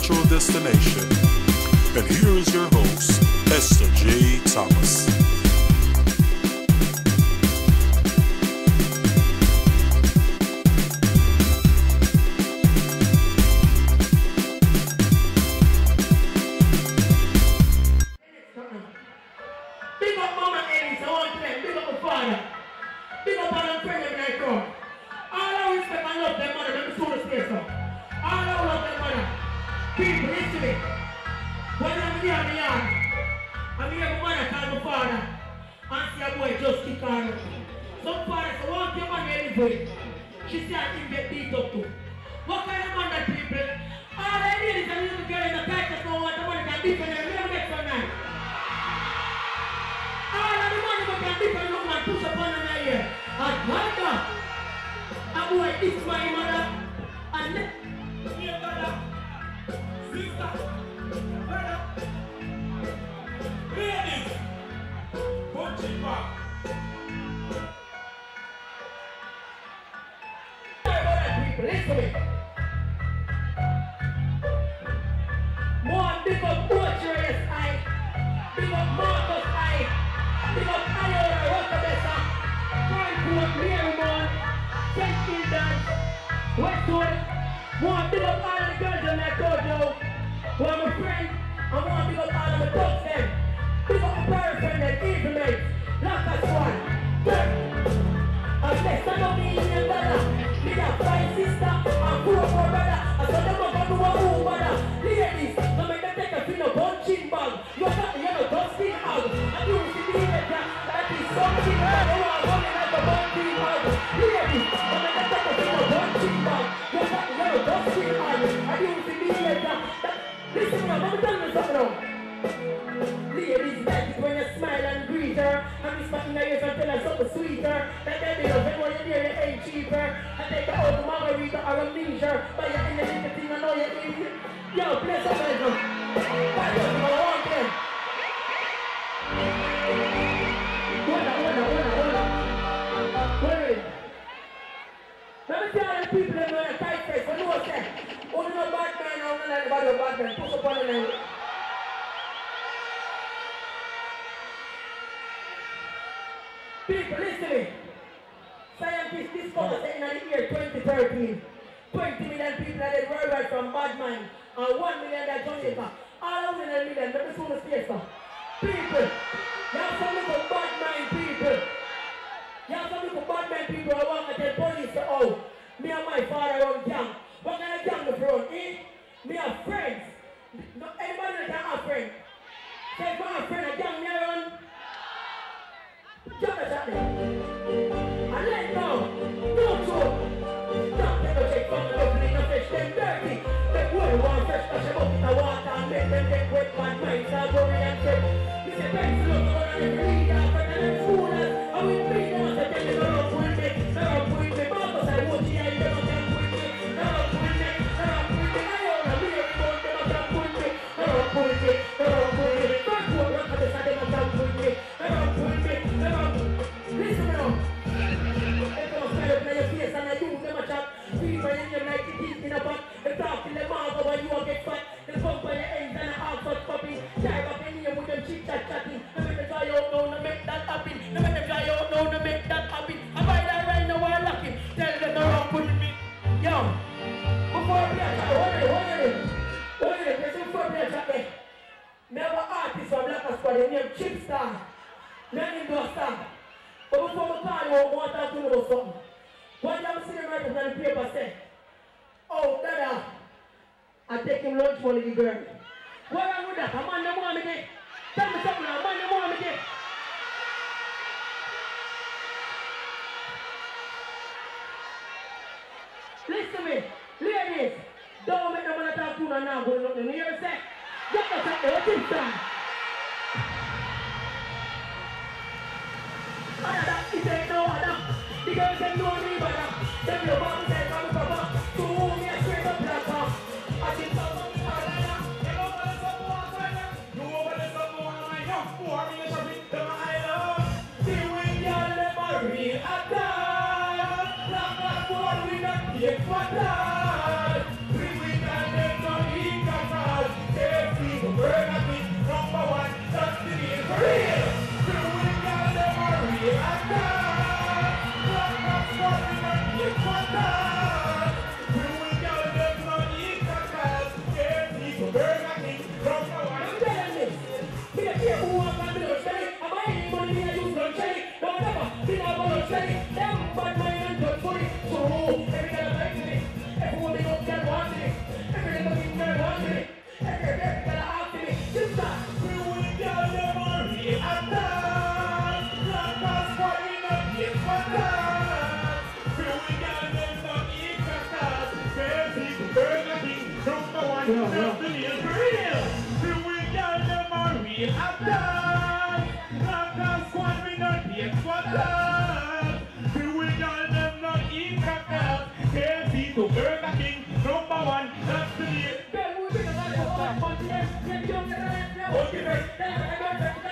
natural destination. And here is your host, Esther J. Thomas. Big up Mama Ellie, so on to them. Big up my father. Big up all them friends when I come. All I respect and love them mother, let me show the space up. All I love them mother. People, listen to me. When I'm here on the yard, I'm here my mother call my father. And see a boy just kick her up. Some father say, what your man Ellie boy? She say I can get beat up too. What kind of man that people? All I need is a little girl in the tight that don't want the money can beat for them. Never get so nice. All of the money we can different look man push upon an here. And Dadda, a boy is my mother. And here brother, sister, brother, ladies, punching back. Sorry about that people, listen to me. More big up Portraits eye, big up Marcus eye. Big up Iowa, Rockabessa, Frankfurt, Marymount, St. Kildan, Westwood. Want big up all of the girls in that dojo. Want my friends, and want big up all of the dogs them. Big up my parents and them, evil mates. Lock us one. And next I know me in your brother. Me got 5 sisters and 4 brother. And so them up and do a who brother. Ladies, now make them take a fin of bunching bag. Look at the yellow dusting out. And you see me that is something that you are running like a bunching bag. Ladies, now make them take a fin of bunching bag. Look at the yellow dusting out. And you see me that. Listen now, let me tell you something now. Ladies, that is when you smile and greet her. And this back in the ears and tell her something sweeter. That they be love, when you hear it ain't cheaper. And take her out to margarita or amnesia. But you're in the little thing, I know you're in it. Yo, play some of them. Why don't you want them? Hold on. Wait. Let me tell the people that know the Kite Fest. What do I say? Only no bad man, only like bad man. Push up on the line. People, listen to me. Scientists discovered that in the year 2013, 20 million people are dead worldwide from bad mind, and 1 million are Jamaica. All of them are million, let me show the space now. People, you have some little bad mind people. You have some little bad mind people who want to tell police, oh, me and my father run gang. What kind of gang the front, eh? Me have friends. No, anybody can have friends. Say, if I have friend, a gang, me run. Jump at me. And let go. No joke. Stop them to take from the opening of fish. Them dirty. Them would want fresh touch them up in the water and make them get wet. Bad minds are worry and fret. We say, friends, look on and read after them schoolers. And we read them and say, them is around with me. They're up with me. Marcus, I watch you and them and them with me. They're up with me. They're up with me. I own a real phone. Them and them with me. They're up with me. They're up with me. First one, look at this and them and them with me. They're up with me. Listen now. They don't stand up in your face and I use them a chat. People in your like the teeth in a pot. They talk till them mouth when you get fat. They pump on your ends and ask for puppy. Try back in here with them chit chat chatting. No make them try out now, no make that happen. No make them try out now, no make that happen. I buy that right now while locking. Tell them to run with me. Yo, before I play a chat, hold it. Before I play a chat there. Never artist from Black Squad, they name Chip Star. Name him do a star. But before we call you, I want to talk to you about something. One time I see them write on the paper say, oh, Dadda, I take him lunch money, the girl. What wrong with that? A man don't want me there. Tell me something now, a man don't want me there. Listen to me, ladies, don't make no man talk to you now, go to nothing. You hear me say? Get the talk, what's this time? He said no, the girl said no, me, but them your mom said, come papa, to whom you straight up like I think so, me, you know what is up, you know what is up, you know what is up, Yes, what that? We can make some income. feel of dance. Not squad, we not pay for that. We all them not eat cocktails. KFC to Burger King, number one, that's the deal. Then we bring a lot of fun, yes, yes, yes, yes, yes, yes, yes, yes, yes, yes,